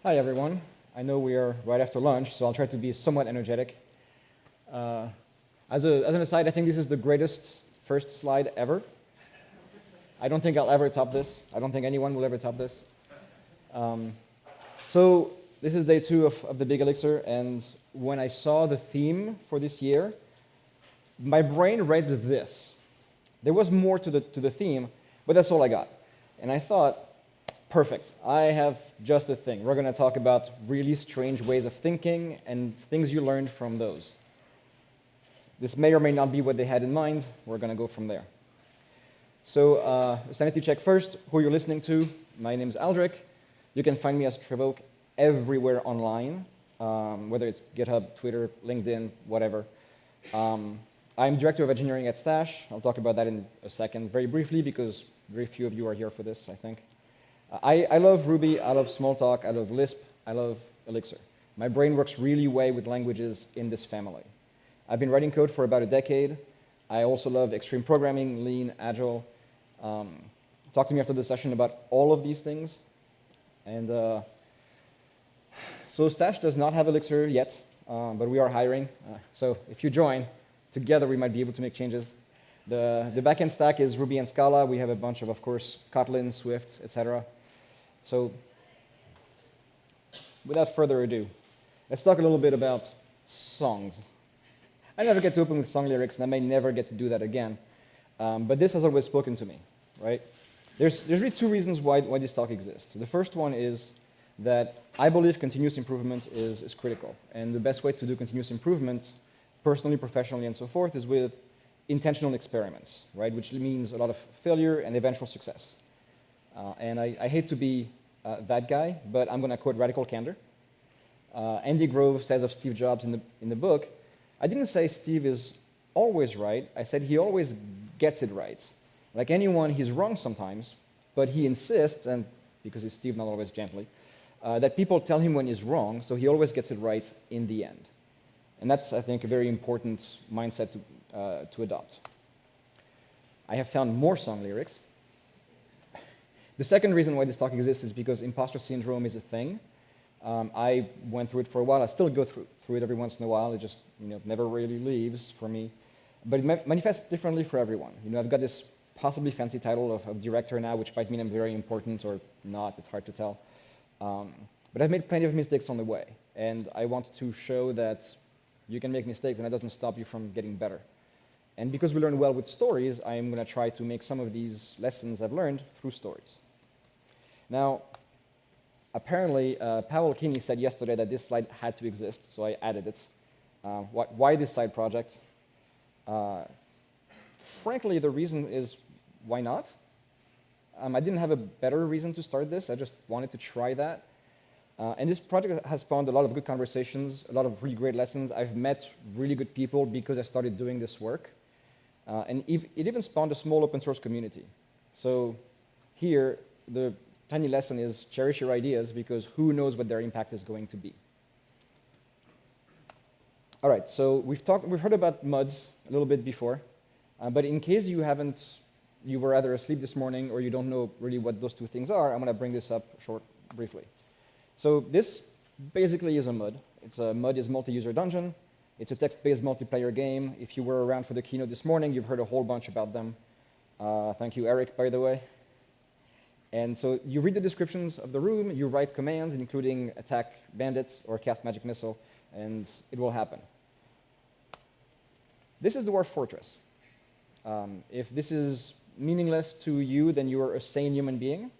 Hi, everyone. I know we are right after lunch, so I'll try to be somewhat energetic. As an aside, I think this is the greatest first slide ever. I don't think I'll ever top this. I don't think anyone will ever top this. So this is day 2 of the Big Elixir, and when I saw the theme for this year, my brain read this. There was more to the theme, but that's all I got. And I thought, perfect, I have just a thing. We're going to talk about really strange ways of thinking and things you learned from those. This may or may not be what they had in mind. We're going to go from there. So, sanity check first, who you're listening to. My name is Aldric. You can find me as Trevoke everywhere online, whether it's GitHub, Twitter, LinkedIn, whatever. I'm Director of Engineering at Stash. I'll talk about that in a second, very briefly, because very few of you are here for this, I think. I love Ruby, I love Smalltalk, I love Lisp, I love Elixir. My brain works really well with languages in this family. I've been writing code for about a decade. I also love extreme programming, lean, agile. Talk to me after the session about all of these things. And so Stash does not have Elixir yet, but we are hiring. So if you join, together we might be able to make changes. The backend stack is Ruby and Scala. We have a bunch of course, Kotlin, Swift, etc. So without further ado, let's talk a little bit about songs. I never get to open with song lyrics, and I may never get to do that again. But this has always spoken to me, right? There's really 2 reasons why this talk exists. The first one is that I believe continuous improvement is critical. And the best way to do continuous improvement, personally, professionally, and so forth, is with intentional experiments, right? Which means a lot of failure and eventual success. And I hate to be that guy, but I'm going to quote Radical Candor. Andy Grove says of Steve Jobs in the book, I didn't say Steve is always right. I said he always gets it right. Like anyone, he's wrong sometimes, but he insists, and because he's Steve, not always gently, that people tell him when he's wrong, so he always gets it right in the end. And that's, I think, a very important mindset to adopt. I have found more song lyrics. The second reason why this talk exists is because Impostor Syndrome is a thing. I went through it for a while. I still go through it every once in a while. It just never really leaves for me. But it manifests differently for everyone. I've got this possibly fancy title of director now, which might mean I'm very important or not. It's hard to tell. But I've made plenty of mistakes on the way. And I want to show that you can make mistakes and that doesn't stop you from getting better. And because we learn well with stories, I'm going to try to make some of these lessons I've learned through stories. Now, apparently, Pavel Kinney said yesterday that this slide had to exist, so I added it. Why this side project? Frankly, the reason is why not? I didn't have a better reason to start this. I just wanted to try that. And this project has spawned a lot of good conversations, a lot of really great lessons. I've met really good people because I started doing this work. And it even spawned a small open source community. So here, the tiny lesson is cherish your ideas because who knows what their impact is going to be. All right, so we've heard about MUDs a little bit before. But in case you were either asleep this morning or you don't know really what those 2 things are, I'm going to bring this up briefly. So this basically is a MUD. MUD is multi-user dungeon. It's a text-based multiplayer game. If you were around for the keynote this morning, you've heard a whole bunch about them. Thank you, Eric, by the way. And so you read the descriptions of the room, you write commands, including attack bandit or cast magic missile, and it will happen. This is Dwarf Fortress. If this is meaningless to you, then you are a sane human being.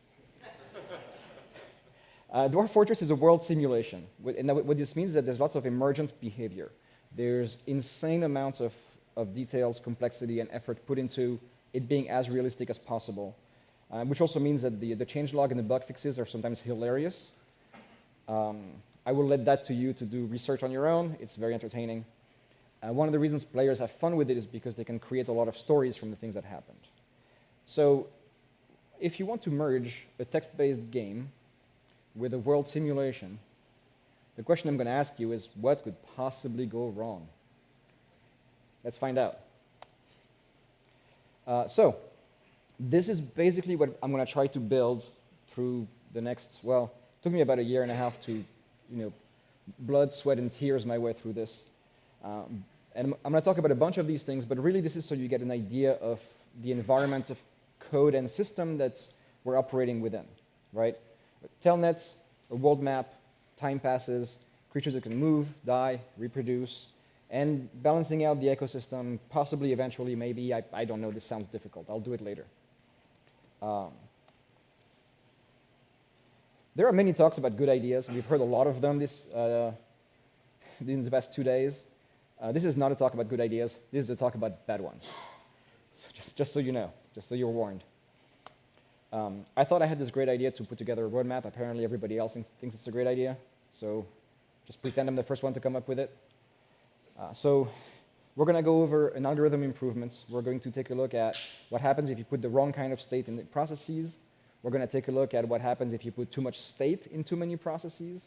Dwarf Fortress is a world simulation. And what this means is that there's lots of emergent behavior. There's insane amounts of details, complexity, and effort put into it being as realistic as possible, which also means that the changelog and the bug fixes are sometimes hilarious. I will let that to you to do research on your own. It's very entertaining. One of the reasons players have fun with it is because they can create a lot of stories from the things that happened. So if you want to merge a text-based game with a world simulation, the question I'm going to ask you is, what could possibly go wrong? Let's find out. So this is basically what I'm going to try to build through the next, took me about a year and a half to, blood, sweat, and tears my way through this. And I'm going to talk about a bunch of these things, but really this is so you get an idea of the environment of code and system that we're operating within, right? Telnet, a world map, time passes, creatures that can move, die, reproduce, and balancing out the ecosystem, possibly, eventually, maybe. I don't know, this sounds difficult. I'll do it later. There are many talks about good ideas. We've heard a lot of them in the past 2 days. This is not a talk about good ideas. This is a talk about bad ones. So just so you know, just so you're warned. I thought I had this great idea to put together a roadmap. Apparently everybody else thinks it's a great idea. So just pretend I'm the first one to come up with it. So we're going to go over an algorithm improvement. We're going to take a look at what happens if you put the wrong kind of state in the processes. We're going to take a look at what happens if you put too much state in too many processes.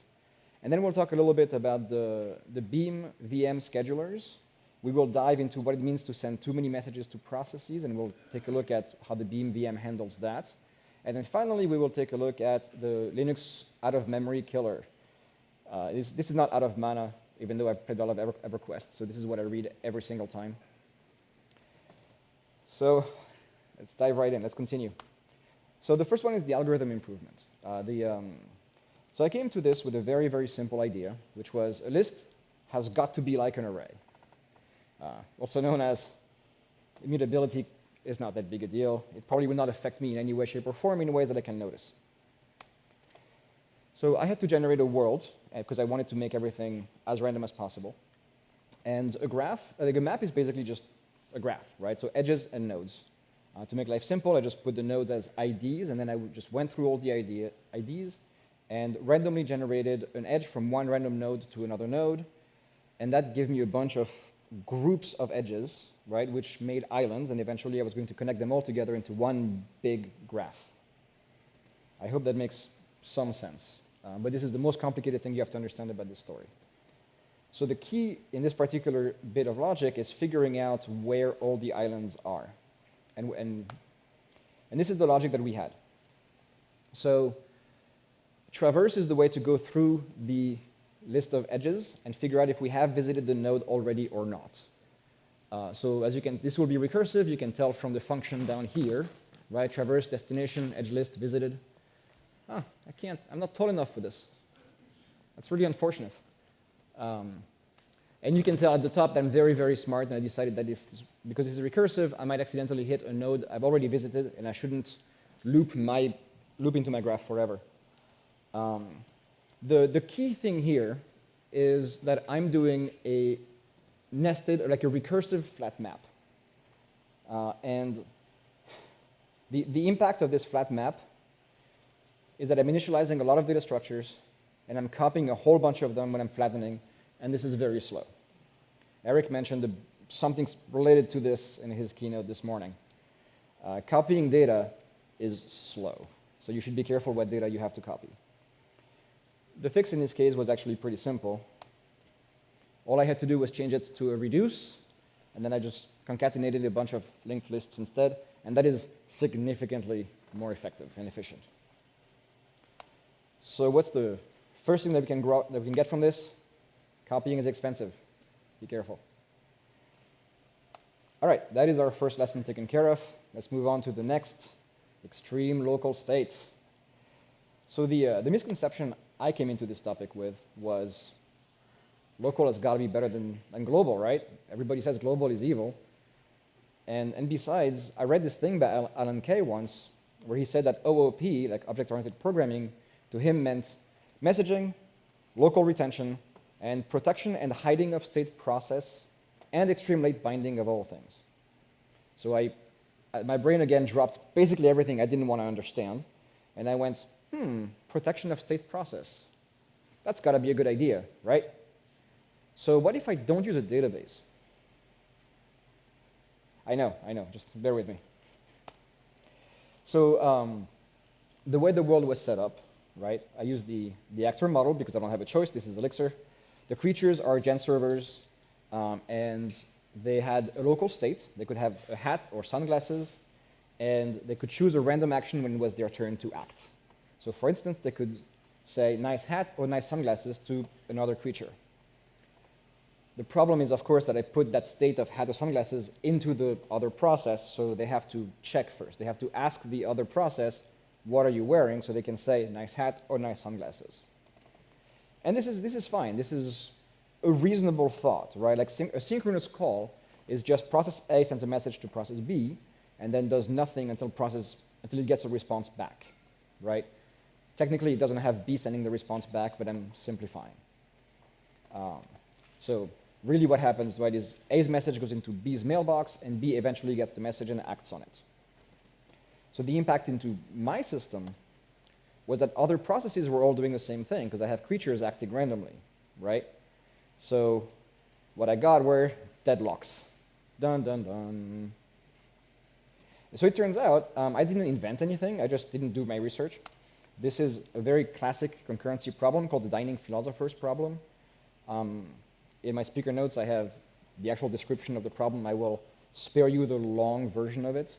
And then we'll talk a little bit about the Beam VM schedulers. We will dive into what it means to send too many messages to processes, and we'll take a look at how the Beam VM handles that. And then finally, we will take a look at the Linux out-of-memory killer. This is not out of mana, even though I've played a lot of EverQuest, so this is what I read every single time. So let's dive right in. Let's continue. So the first one is the algorithm improvement. So I came to this with a very, very simple idea, which was a list has got to be like an array. Also known as immutability is not that big a deal. It probably will not affect me in any way, shape, or form in ways that I can notice. So I had to generate a world because I wanted to make everything as random as possible. And a graph, like a map is basically just a graph, right? So edges and nodes. To make life simple, I just put the nodes as IDs, and then I just went through all the IDs and randomly generated an edge from one random node to another node. And that gave me a bunch of groups of edges, right, which made islands, and eventually I was going to connect them all together into one big graph. I hope that makes some sense. But this is the most complicated thing you have to understand about this story. So the key in this particular bit of logic is figuring out where all the islands are. And this is the logic that we had. So traverse is the way to go through the list of edges and figure out if we have visited the node already or not. So as you can, this will be recursive. You can tell from the function down here, right? Traverse, destination, edge list, visited. I'm not tall enough for this. That's really unfortunate. And you can tell at the top that I'm very, very smart, and I decided that because it's recursive, I might accidentally hit a node I've already visited, and I shouldn't loop into my graph forever. The key thing here is that I'm doing a nested, like a recursive flat map. And the impact of this flat map is that I'm initializing a lot of data structures, and I'm copying a whole bunch of them when I'm flattening, and this is very slow. Eric mentioned something related to this in his keynote this morning. Copying data is slow, so you should be careful what data you have to copy. The fix in this case was actually pretty simple. All I had to do was change it to a reduce, and then I just concatenated a bunch of linked lists instead, and that is significantly more effective and efficient. So what's the first thing that we can get from this? Copying is expensive. Be careful. All right, that is our first lesson taken care of. Let's move on to the next, extreme local state. So the misconception I came into this topic with was local has got to be better than global, right? Everybody says global is evil. And besides, I read this thing by Alan Kay once where he said that OOP, like object-oriented programming, to him meant messaging, local retention, and protection and hiding of state process, and extreme late binding of all things. So my brain again dropped basically everything I didn't want to understand, and I went, protection of state process. That's got to be a good idea, right? So what if I don't use a database? I know, just bear with me. So the way the world was set up, right? I use the actor model because I don't have a choice. This is Elixir. The creatures are gen servers, and they had a local state. They could have a hat or sunglasses, and they could choose a random action when it was their turn to act. So for instance, they could say nice hat or nice sunglasses to another creature. The problem is, of course, that I put that state of hat or sunglasses into the other process, so they have to check first. They have to ask the other process, what are you wearing, so they can say nice hat or nice sunglasses. And this is fine. This is a reasonable thought, right? Like a synchronous call is just process A sends a message to process B, and then does nothing until it gets a response back, right? Technically, it doesn't have B sending the response back, but I'm simplifying. So really what happens, right, is A's message goes into B's mailbox, and B eventually gets the message and acts on it. So the impact into my system was that other processes were all doing the same thing, because I have creatures acting randomly, right? So what I got were deadlocks. Dun, dun, dun. So it turns out I didn't invent anything. I just didn't do my research. This is a very classic concurrency problem called the dining philosophers problem. In my speaker notes, I have the actual description of the problem. I will spare you the long version of it.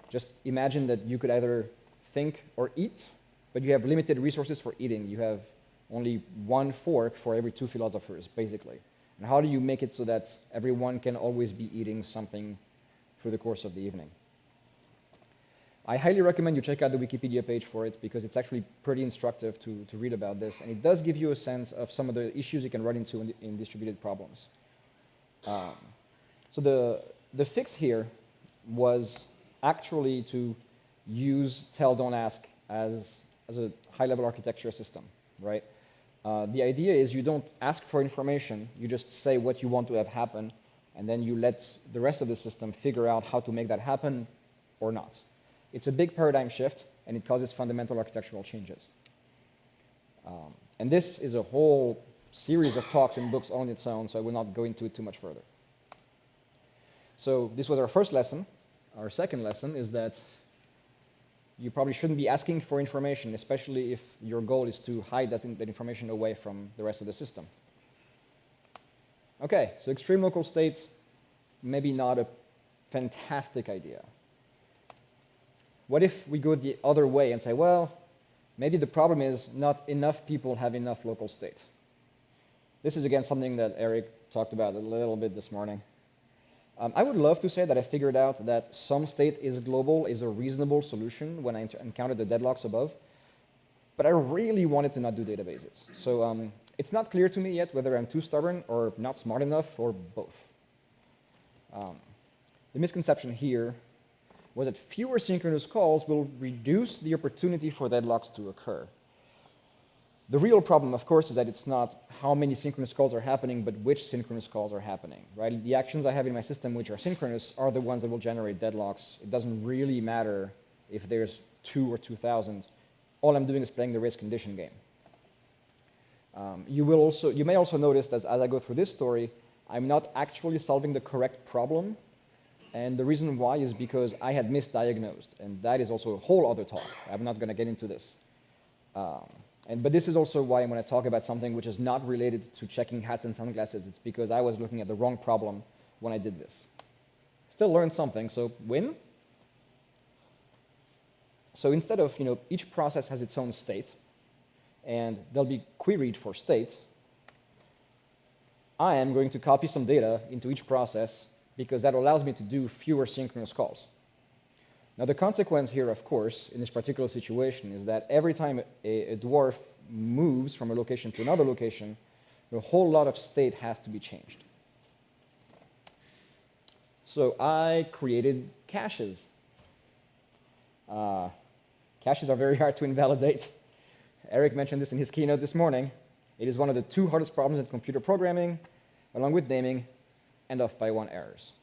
Just imagine that you could either think or eat, but you have limited resources for eating. You have only one fork for every two philosophers, basically. And how do you make it so that everyone can always be eating something through the course of the evening? I highly recommend you check out the Wikipedia page for it, because it's actually pretty instructive to read about this, and it does give you a sense of some of the issues you can run into in distributed problems. So the fix here was actually to use tell, don't ask as a high-level architecture system, right? The idea is you don't ask for information, you just say what you want to have happen, and then you let the rest of the system figure out how to make that happen or not. It's a big paradigm shift, and it causes fundamental architectural changes. And this is a whole series of talks and books on its own, so I will not go into it too much further. So this was our first lesson. Our second lesson is that you probably shouldn't be asking for information, especially if your goal is to hide that information away from the rest of the system. Okay, so extreme local state, maybe not a fantastic idea. What if we go the other way and say, well, maybe the problem is not enough people have enough local state? This is, again, something that Eric talked about a little bit this morning. I would love to say that I figured out that some state is global is a reasonable solution when I encountered the deadlocks above, but I really wanted to not do databases. So it's not clear to me yet whether I'm too stubborn or not smart enough or both. The misconception here was that fewer synchronous calls will reduce the opportunity for deadlocks to occur. The real problem, of course, is that it's not how many synchronous calls are happening, but which synchronous calls are happening, right? The actions I have in my system which are synchronous are the ones that will generate deadlocks. It doesn't really matter if there's 2 or 2,000. All I'm doing is playing the race condition game. You may also notice that as I go through this story, I'm not actually solving the correct problem. And the reason why is because I had misdiagnosed, and that is also a whole other talk. I'm not going to get into this. But this is also why I'm going to talk about something which is not related to checking hats and sunglasses. It's because I was looking at the wrong problem when I did this. Still learned something, so win. So instead of, each process has its own state, and they'll be queried for state, I am going to copy some data into each process because that allows me to do fewer synchronous calls. Now the consequence here, of course, in this particular situation is that every time a dwarf moves from a location to another location, a whole lot of state has to be changed. So I created caches. Caches are very hard to invalidate. Eric mentioned this in his keynote this morning. It is one of the 2 hardest problems in computer programming, along with naming and off-by-1 errors.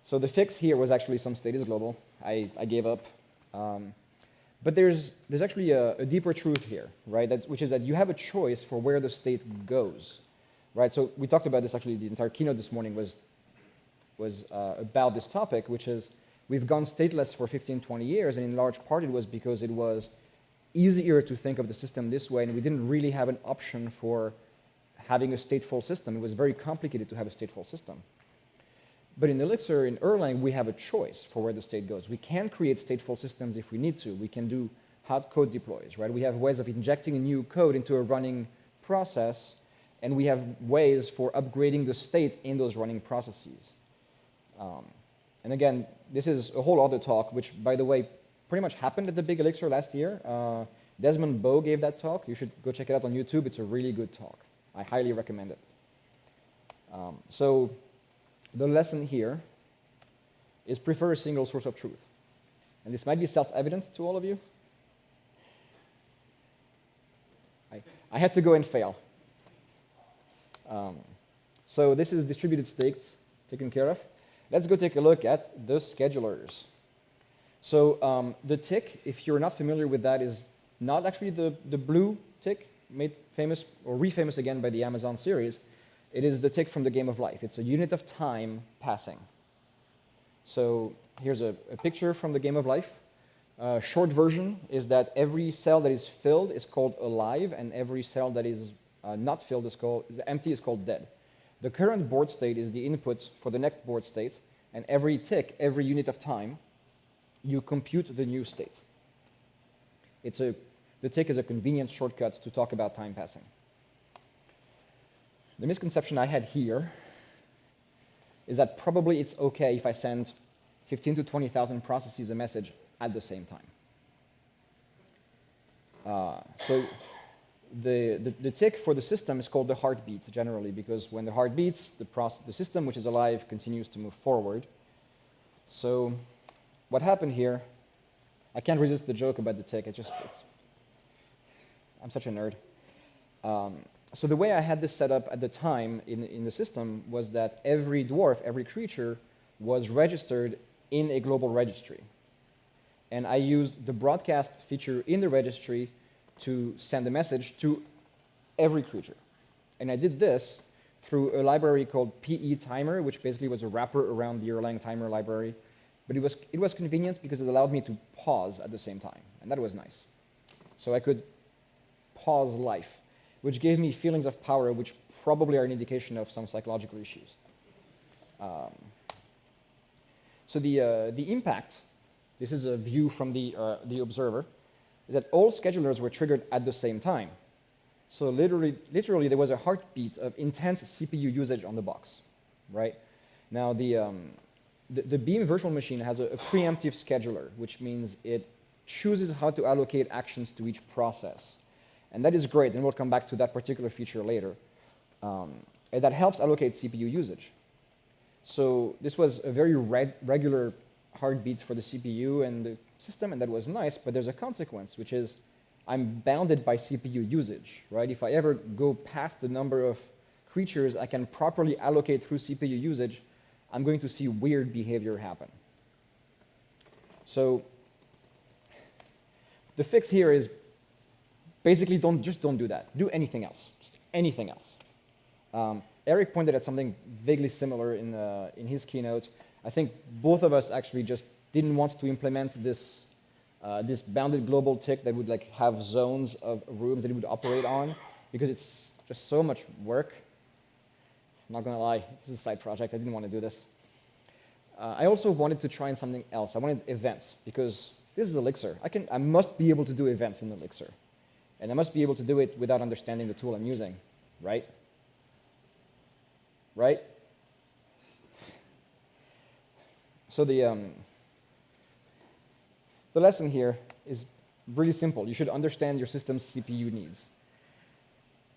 So the fix here was actually some state is global. I gave up. But there's actually a deeper truth here, right? Which is that you have a choice for where the state goes, right? So we talked about this actually. The entire keynote this morning was about this topic, which is we've gone stateless for 15, 20 years, and in large part it was because it was easier to think of the system this way, and we didn't really have an option for having a stateful system. It was very complicated to have a stateful system. But in Elixir, in Erlang, we have a choice for where the state goes. We can create stateful systems if we need to. We can do how code deploys, right? We have ways of injecting a new code into a running process, and we have ways for upgrading the state in those running processes. And again, this is a whole other talk, which, by the way, pretty much happened at the Big Elixir last year. Desmond Bowe gave that talk. You should go check it out on YouTube. It's a really good talk. I highly recommend it. So the lesson here is prefer a single source of truth. And this might be self-evident to all of you. I had to go and fail. So this is distributed state taken care of. Let's go take a look at the schedulers. So the tick, if you're not familiar with that, is not actually the blue tick made famous or refamous again by the Amazon series. It is the tick from the game of life. It's a unit of time passing. So here's a picture from the game of life. Short version is that every cell that is filled is called alive, and every cell that is not filled is empty is called dead. The current board state is the input for the next board state, and every tick, every unit of time, you compute the new state. The tick is a convenient shortcut to talk about time passing. The misconception I had here is that probably it's okay if I send 15 to 20,000 processes a message at the same time. So the tick for the system is called the heartbeat generally, because when the heart beats, the system, which is alive, continues to move forward. So what happened here, I can't resist the joke about the tick. I'm such a nerd. So the way I had this set up at the time in the system was that every dwarf, every creature, was registered in a global registry. And I used the broadcast feature in the registry to send a message to every creature. And I did this through a library called PE Timer, which basically was a wrapper around the Erlang timer library. But it was convenient because it allowed me to pause at the same time, and that was nice. So I could pause life, which gave me feelings of power, which probably are an indication of some psychological issues. So the impact, this is a view from the observer, is that all schedulers were triggered at the same time. So literally there was a heartbeat of intense CPU usage on the box, right? Now the Beam virtual machine has a pre-emptive scheduler, which means it chooses how to allocate actions to each process. And that is great, and we'll come back to that particular feature later. And that helps allocate CPU usage. So this was a very regular heartbeat for the CPU and the system, and that was nice, but there's a consequence, which is I'm bounded by CPU usage, right? If I ever go past the number of creatures I can properly allocate through CPU usage, I'm going to see weird behavior happen. So the fix here is basically just don't do that. Do anything else, just anything else. Eric pointed at something vaguely similar in his keynote. I think both of us actually just didn't want to implement this bounded global tick that would have zones of rooms that it would operate on, because it's just so much work. I'm not going to lie, this is a side project. I didn't want to do this. I also wanted to try something else. I wanted events, because this is Elixir. I must be able to do events in Elixir. And I must be able to do it without understanding the tool I'm using, right? Right? So the lesson here is really simple. You should understand your system's CPU needs.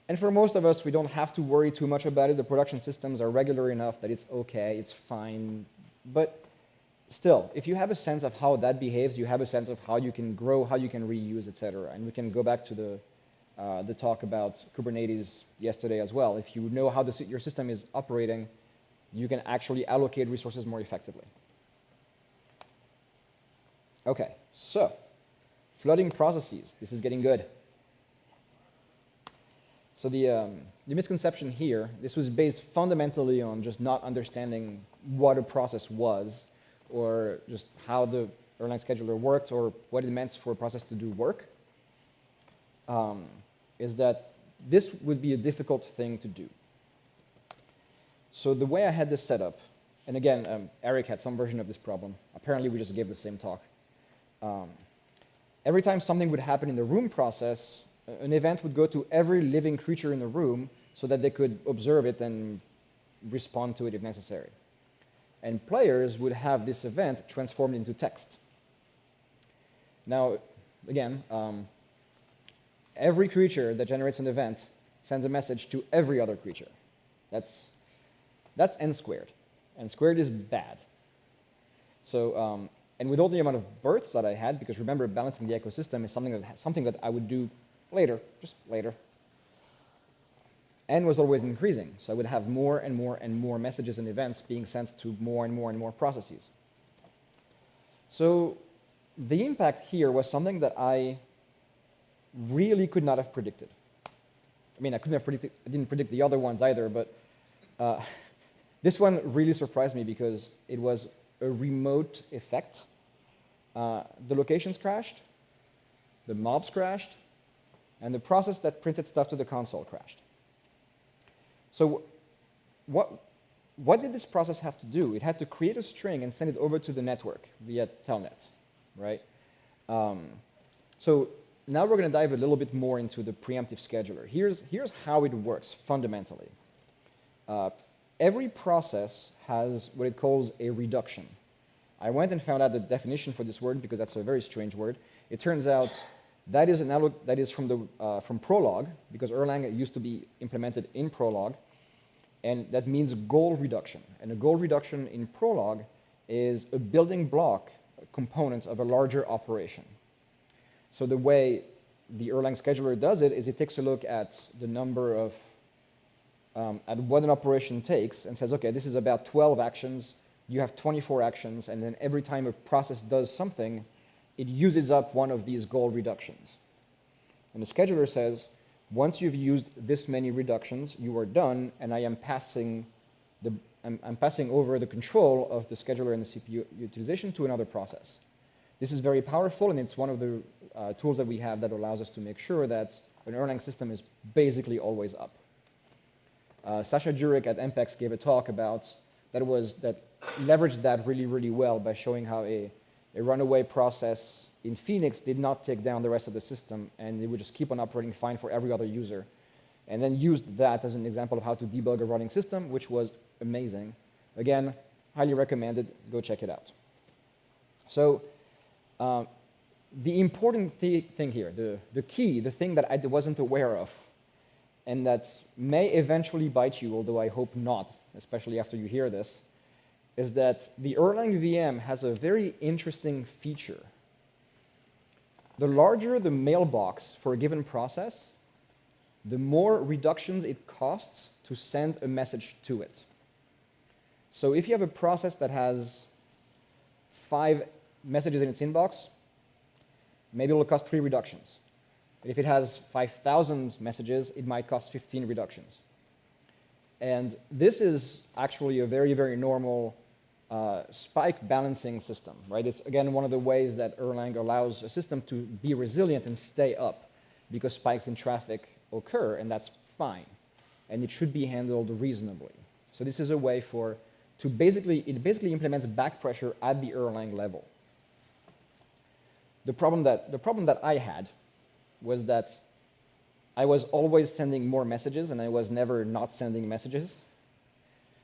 And for most of us, we don't have to worry too much about it. The production systems are regular enough that it's okay, it's fine. But still, if you have a sense of how that behaves, you have a sense of how you can grow, how you can reuse, etc. And we can go back to the talk about Kubernetes yesterday as well. If you know how your system is operating, you can actually allocate resources more effectively. Okay, so flooding processes. This is getting good. So the misconception here, this was based fundamentally on just not understanding what a process was, or just how the Erlang scheduler worked, or what it meant for a process to do work, is that this would be a difficult thing to do. So the way I had this set up, and again, Eric had some version of this problem. Apparently, we just gave the same talk. every time something would happen in the room process, an event would go to every living creature in the room so that they could observe it and respond to it if necessary. And players would have this event transformed into text. Now, again, every creature that generates an event sends a message to every other creature. That's n squared. N squared is bad. So, and with all the amount of births that I had, because remember, balancing the ecosystem is something that I would do later, just later. N was always increasing, so I would have more and more and more messages and events being sent to more and more and more processes. So the impact here was something that I really could not have predicted. I mean, I didn't predict the other ones either, but this one really surprised me because it was a remote effect. The locations crashed, the mobs crashed, and the process that printed stuff to the console crashed. So what did this process have to do? It had to create a string and send it over to the network via telnets, right? So now we're going to dive a little bit more into the preemptive scheduler. Here's how it works fundamentally. Every process has what it calls a reduction. I went and found out the definition for this word because that's a very strange word. It turns out that is from Prolog, because Erlang used to be implemented in Prolog, and that means goal reduction. And a goal reduction in Prolog is a building block component of a larger operation. So the way the Erlang scheduler does it is it takes a look at the number of, at what an operation takes and says, okay, this is about 12 actions, you have 24 actions, and then every time a process does something, it uses up one of these goal reductions. And the scheduler says, once you've used this many reductions, you are done, and I am passing over the control of the scheduler and the CPU utilization to another process. This is very powerful, and it's one of the tools that we have that allows us to make sure that an Erlang system is basically always up. Sasha Jurek at MPEX gave a talk about that leveraged that really, really well by showing how a runaway process in Phoenix did not take down the rest of the system, and it would just keep on operating fine for every other user. And then used that as an example of how to debug a running system, which was amazing. Again, highly recommended. Go check it out. So the important thing here, the key, the thing that I wasn't aware of, and that may eventually bite you, although I hope not, especially after you hear this, is that the Erlang VM has a very interesting feature. The larger the mailbox for a given process, the more reductions it costs to send a message to it. So if you have a process that has 5 messages in its inbox, maybe it will cost 3 reductions. If it has 5,000 messages, it might cost 15 reductions. And this is actually a very, very normal spike balancing system, right? It's, again, one of the ways that Erlang allows a system to be resilient and stay up because spikes in traffic occur, and that's fine. And it should be handled reasonably. So this is a way it basically implements back pressure at the Erlang level. The problem that I had was that I was always sending more messages, and I was never not sending messages.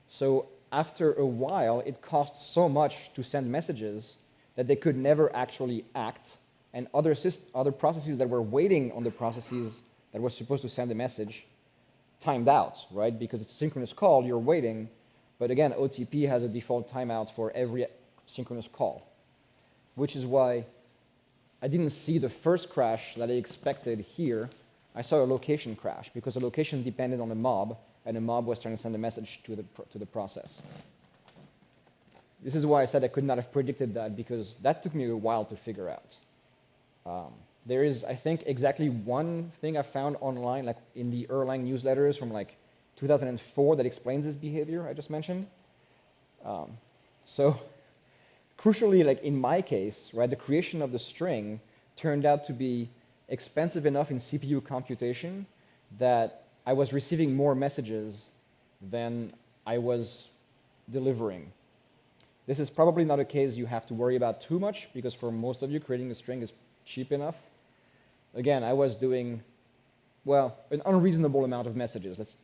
So after a while, it cost so much to send messages that they could never actually act, and other processes that were waiting on the processes that were supposed to send a message timed out, right? Because it's a synchronous call, you're waiting, but again, OTP has a default timeout for every synchronous call, which is why I didn't see the first crash that I expected here. I saw a location crash because the location depended on a mob, and a mob was trying to send a message to the process. This is why I said I could not have predicted that, because that took me a while to figure out. There is, I think, exactly one thing I found online, like in the Erlang newsletters from like 2004 that explains this behavior I just mentioned. So crucially, like in my case, right, the creation of the string turned out to be expensive enough in CPU computation that I was receiving more messages than I was delivering. This is probably not a case you have to worry about too much, because for most of you, creating a string is cheap enough. Again, I was doing, well, an unreasonable amount of messages. Let's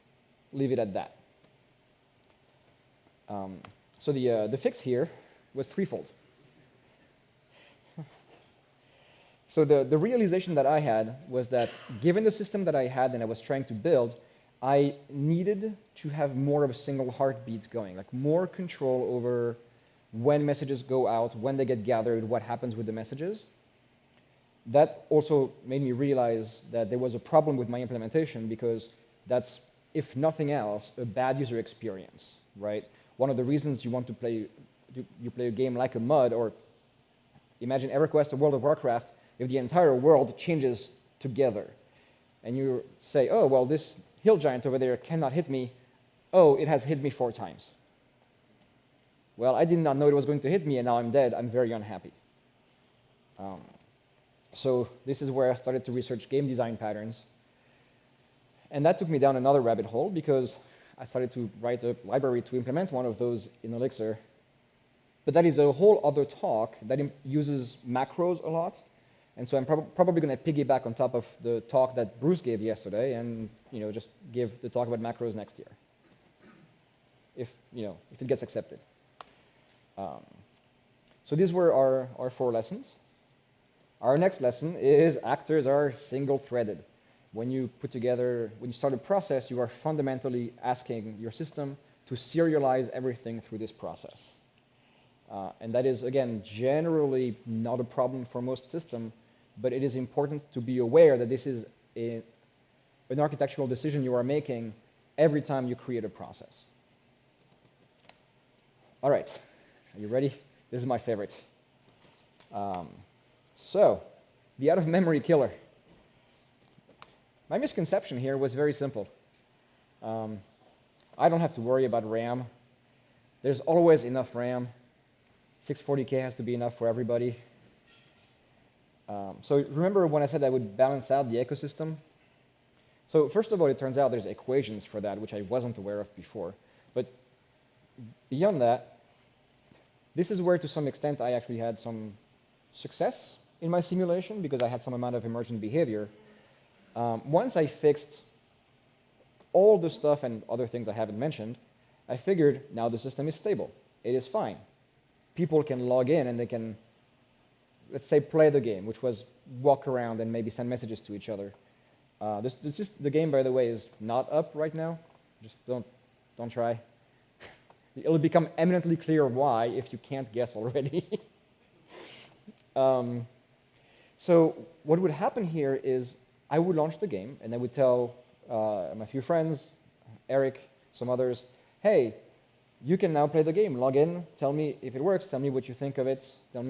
leave it at that. So the fix here was threefold. So the realization that I had was that given the system that I had and I was trying to build, I needed to have more of a single heartbeat going, like more control over when messages go out, when they get gathered, what happens with the messages. That also made me realize that there was a problem with my implementation, because that's, if nothing else, a bad user experience, right? One of the reasons you want to play a game like a MUD, or imagine EverQuest or World of Warcraft, if the entire world changes together, and you say, oh, well, this hill giant over there cannot hit me. Oh, it has hit me 4 times. Well, I did not know it was going to hit me, and now I'm dead. I'm very unhappy. So this is where I started to research game design patterns. And that took me down another rabbit hole, because I started to write a library to implement one of those in Elixir. But that is a whole other talk that uses macros a lot. And so I'm probably going to piggyback on top of the talk that Bruce gave yesterday, and just give the talk about macros next year, if it gets accepted. So these were our 4 lessons. Our next lesson is actors are single-threaded. When you start a process, you are fundamentally asking your system to serialize everything through this process. And that is, again, generally not a problem for most systems, but it is important to be aware that this is an architectural decision you are making every time you create a process. All right, are you ready? This is my favorite. So, the out-of-memory killer. My misconception here was very simple. I don't have to worry about RAM. There's always enough RAM. 640K has to be enough for everybody. So remember when I said I would balance out the ecosystem? So first of all, it turns out there's equations for that, which I wasn't aware of before. But beyond that, this is where, to some extent, I actually had some success in my simulation, because I had some amount of emergent behavior. Once I fixed all the stuff and other things I haven't mentioned, I figured now the system is stable. It is fine. People can log in and they can, let's say, play the game, which was walk around and maybe send messages to each other. The game, by the way, is not up right now. Just don't try. It'll become eminently clear why if you can't guess already. So what would happen here is I would launch the game, and I would tell my few friends, Eric, some others, hey, you can now play the game. Log in, tell me if it works, tell me what you think of it, give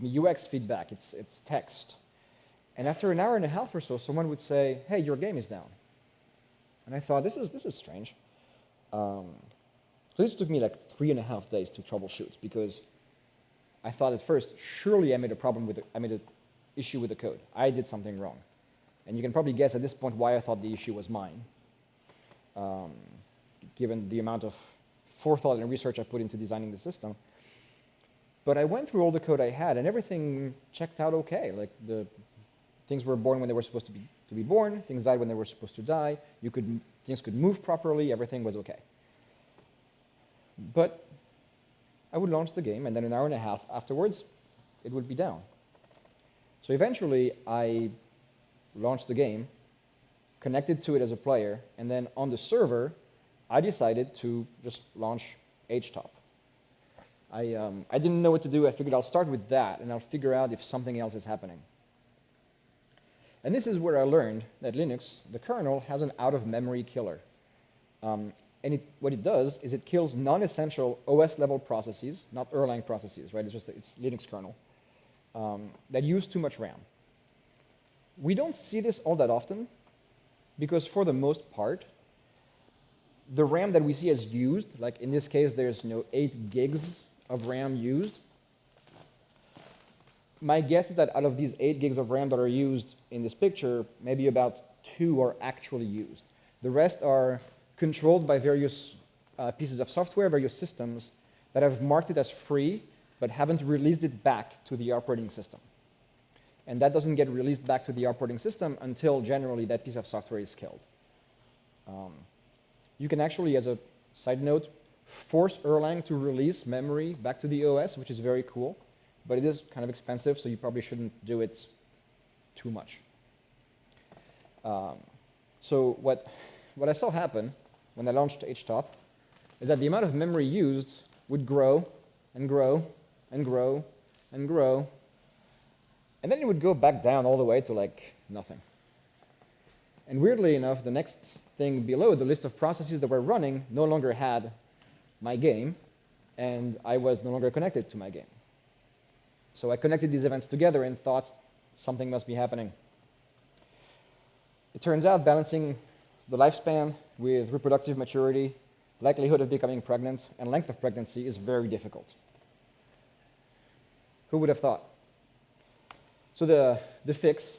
me UX feedback, it's text. And after an hour and a half or so, someone would say, hey, your game is down. And I thought, this is strange. So this took me like 3.5 days to troubleshoot, because I thought at first, surely I made an issue with the code. I did something wrong. And you can probably guess at this point why I thought the issue was mine, given the amount of forethought and research I put into designing the system. But I went through all the code I had, and everything checked out okay. Like, the things were born when they were supposed to be born, things died when they were supposed to die, things could move properly, everything was okay. But I would launch the game, and then an hour and a half afterwards, it would be down. So eventually, I launched the game, connected to it as a player, and then on the server, I decided to just launch htop. I didn't know what to do. I figured I'll start with that, and I'll figure out if something else is happening. And this is where I learned that Linux, the kernel, has an out-of-memory killer. And what it does is it kills non-essential OS-level processes, not Erlang processes, right? It's Linux kernel, that use too much RAM. We don't see this all that often, because for the most part, the RAM that we see as used, like in this case, there's 8 gigs of RAM used. My guess is that out of these 8 gigs of RAM that are used in this picture, maybe about 2 are actually used. The rest are controlled by various pieces of software, various systems that have marked it as free but haven't released it back to the operating system. And that doesn't get released back to the operating system until generally that piece of software is killed. You can actually, as a side note, force Erlang to release memory back to the OS, which is very cool, but it is kind of expensive, so you probably shouldn't do it too much. So what I saw happen when I launched HTOP is that the amount of memory used would grow and grow and grow and grow, and then it would go back down all the way to like nothing. And weirdly enough, the next thing below, the list of processes that were running, no longer had my game, and I was no longer connected to my game. So I connected these events together and thought something must be happening. It turns out balancing the lifespan with reproductive maturity, likelihood of becoming pregnant, and length of pregnancy is very difficult. Who would have thought? So the fix,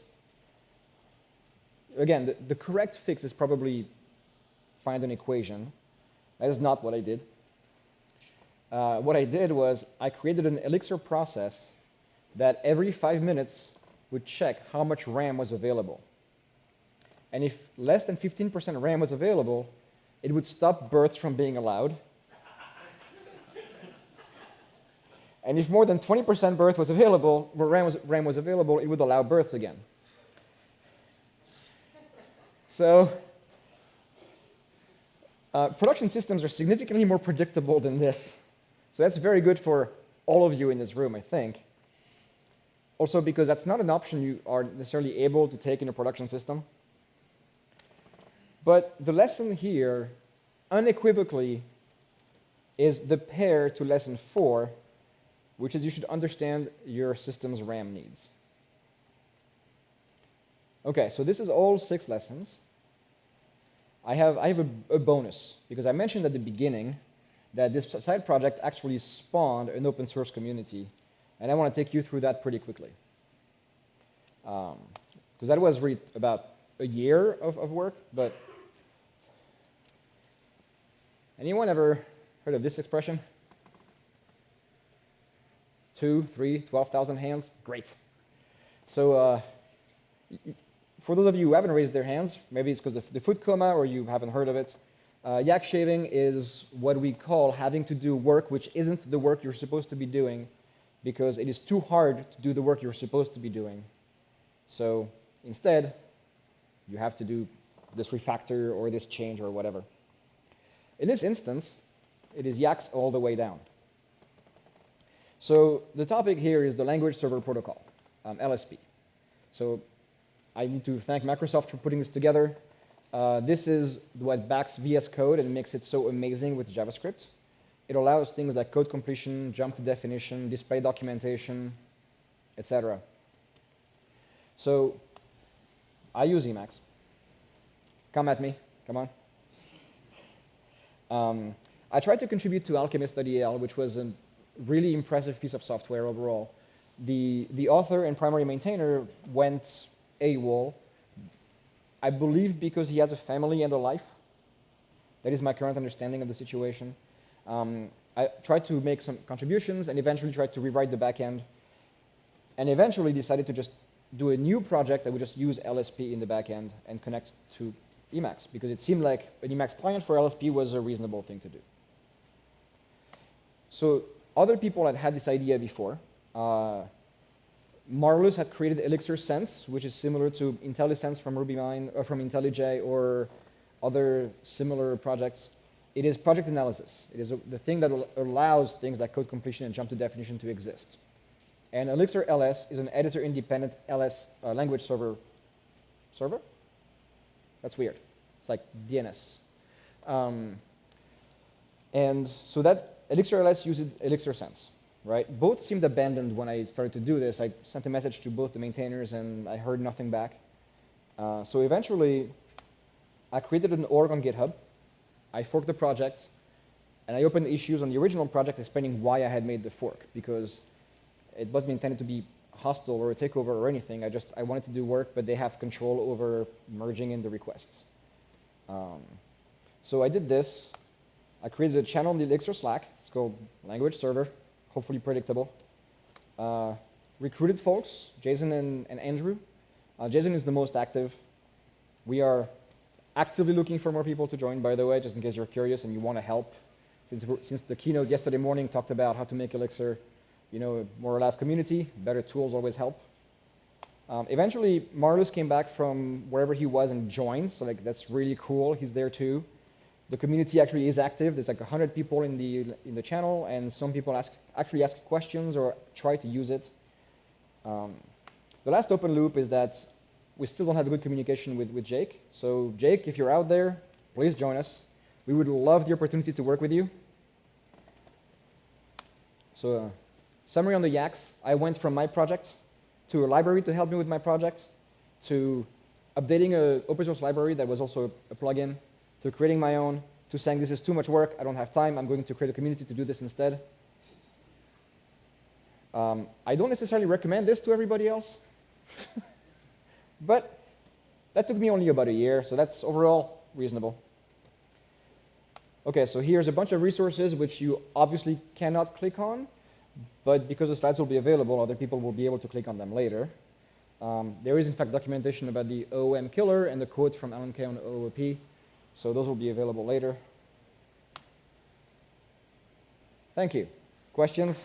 again, the correct fix is probably find an equation. That is not what I did. What I did was I created an Elixir process that every 5 minutes would check how much RAM was available. And if less than 15% RAM was available, it would stop births from being allowed. And if more than 20% birth was available, where RAM was available, it would allow births again. So production systems are significantly more predictable than this. So that's very good for all of you in this room, I think. Also because that's not an option you are necessarily able to take in a production system. But the lesson here, unequivocally, is the pair to lesson 4, which is you should understand your system's RAM needs. Okay, so this is all 6 lessons. I have a bonus, because I mentioned at the beginning that this side project actually spawned an open source community, and I want to take you through that pretty quickly. Because that was really about a year of work, but anyone ever heard of this expression? 2, 3, 12,000 hands? Great. So for those of you who haven't raised their hands, maybe it's because of the food coma or you haven't heard of it, yak shaving is what we call having to do work which isn't the work you're supposed to be doing because it is too hard to do the work you're supposed to be doing. So instead, you have to do this refactor or this change or whatever. In this instance, it is yaks all the way down. So the topic here is the Language Server Protocol, LSP. So I need to thank Microsoft for putting this together. This is what backs VS Code and makes it so amazing with JavaScript. It allows things like code completion, jump to definition, display documentation, etc. So I use Emacs. Come at me, come on. I tried to contribute to Alchemist.el, which was a really impressive piece of software overall. The author and primary maintainer went AWOL, I believe because he has a family and a life. That is my current understanding of the situation. I tried to make some contributions and eventually tried to rewrite the backend and eventually decided to just do a new project that would just use LSP in the backend and connect to Emacs because it seemed like an Emacs client for LSP was a reasonable thing to do. So other people had had this idea before. Marvelous had created Elixir Sense, which is similar to IntelliSense from RubyMine, or from IntelliJ, or other similar projects. It is project analysis. It is the thing that allows things like code completion and jump to definition to exist. And Elixir LS is an editor-independent LS language server. Server? That's weird. It's like DNS. And so that Elixir LS uses Elixir Sense. Right? Both seemed abandoned when I started to do this. I sent a message to both the maintainers and I heard nothing back. So eventually, I created an org on GitHub. I forked the project, and I opened issues on the original project explaining why I had made the fork, because it wasn't intended to be hostile or a takeover or anything. I wanted to do work, but they have control over merging in the requests. So I did this. I created a channel in the Elixir Slack. It's called language server, hopefully predictable. Recruited folks, Jason and Andrew. Jason is the most active. We are actively looking for more people to join, by the way, just in case you're curious and you want to help. Since the keynote yesterday morning talked about how to make Elixir, a more alive community, better tools always help. Eventually, Marlus came back from wherever he was and joined, so that's really cool. He's there too. The community actually is active. There's 100 people in the channel, and some people actually ask questions or try to use it. The last open loop is that we still don't have a good communication with Jake. So Jake, if you're out there, please join us. We would love the opportunity to work with you. So summary on the Yaks. I went from my project to a library to help me with my project, to updating an open source library that was also a plugin, to creating my own, to saying this is too much work, I don't have time, I'm going to create a community to do this instead. I don't necessarily recommend this to everybody else, but that took me only about a year, so that's overall reasonable. Okay, so here's a bunch of resources which you obviously cannot click on, but because the slides will be available, other people will be able to click on them later. There is, in fact, documentation about the OOM killer and the quote from Alan Kay on OOP, so those will be available later. Thank you. Questions?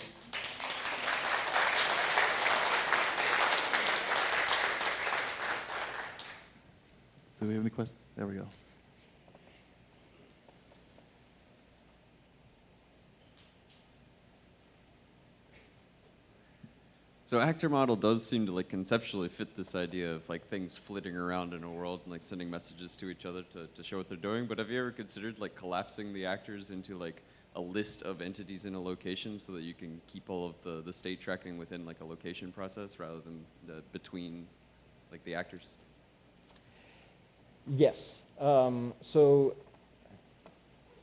Do we have any questions? There we go. So actor model does seem to conceptually fit this idea of things flitting around in a world and sending messages to each other to show what they're doing. But have you ever considered collapsing the actors into a list of entities in a location so that you can keep all of the state tracking within a location process rather than between the actors? Yes. So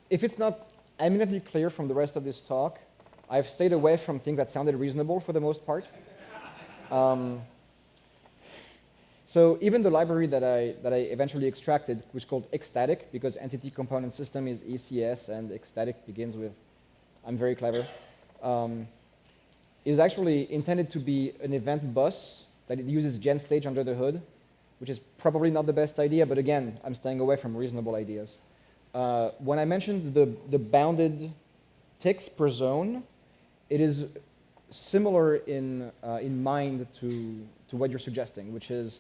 if it's not eminently clear from the rest of this talk, I've stayed away from things that sounded reasonable for the most part. So even the library that I eventually extracted, which is called Ecstatic, because entity component system is ECS and Ecstatic begins with I'm very clever, is actually intended to be an event bus that it uses GenStage under the hood, which is probably not the best idea, but again, I'm staying away from reasonable ideas. When I mentioned the bounded ticks per zone, it is similar in mind to what you're suggesting, which is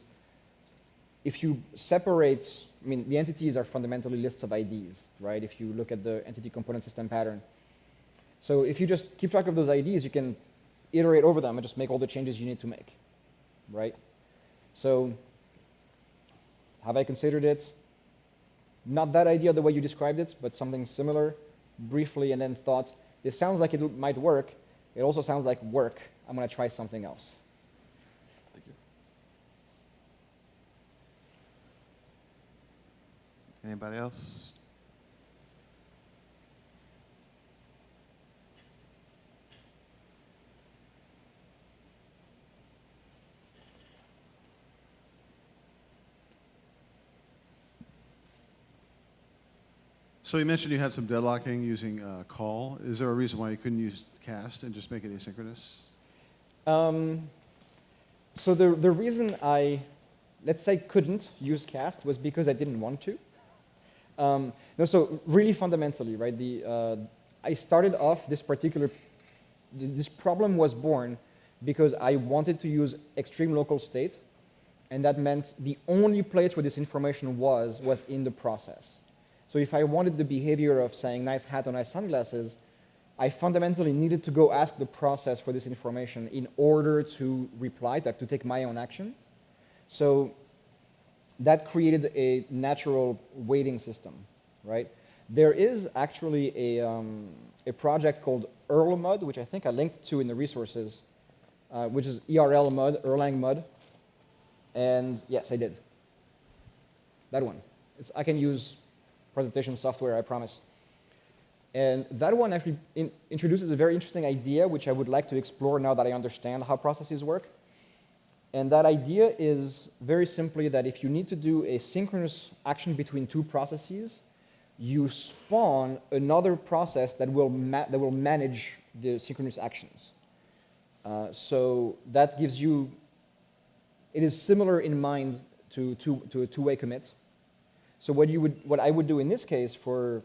if you separate, the entities are fundamentally lists of IDs, right? If you look at the entity component system pattern. So if you just keep track of those IDs, you can iterate over them and just make all the changes you need to make, right? So have I considered it? Not that idea the way you described it, but something similar, briefly, and then thought, this sounds like it might work. It also sounds like work. I'm going to try something else. Thank you. Anybody else? So you mentioned you had some deadlocking using call. Is there a reason why you couldn't use cast and just make it asynchronous? So the reason I, let's say, couldn't use cast was because I didn't want to. No, so really fundamentally, right? I started off this problem was born because I wanted to use extreme local state, and that meant the only place where this information was in the process. So if I wanted the behavior of saying nice hat or nice sunglasses, I fundamentally needed to go ask the process for this information in order to reply, to take my own action. So that created a natural waiting system, right? There is actually a project called ErlMud, which I think I linked to in the resources, which is ERL mud, Erlang mud. And yes, I did. That one. I can use presentation software, I promise. And that one actually introduces a very interesting idea, which I would like to explore now that I understand how processes work. And that idea is very simply that if you need to do a synchronous action between two processes, you spawn another process that will manage the synchronous actions. So that gives you, it is similar in mind to a two-way commit. So what I would do in this case for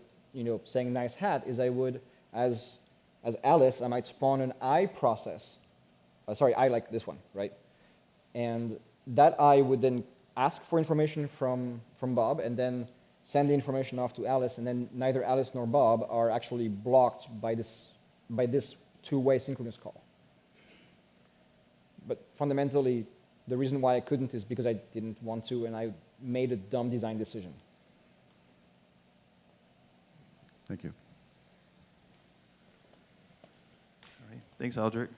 saying nice hat is I would, as Alice, I might spawn an I process. Sorry, I like this one, right? And that I would then ask for information from Bob and then send the information off to Alice, and then neither Alice nor Bob are actually blocked by this two-way synchronous call. But fundamentally, the reason why I couldn't is because I didn't want to, and I made a dumb design decision. Thank you. All right. Thanks, Aldric.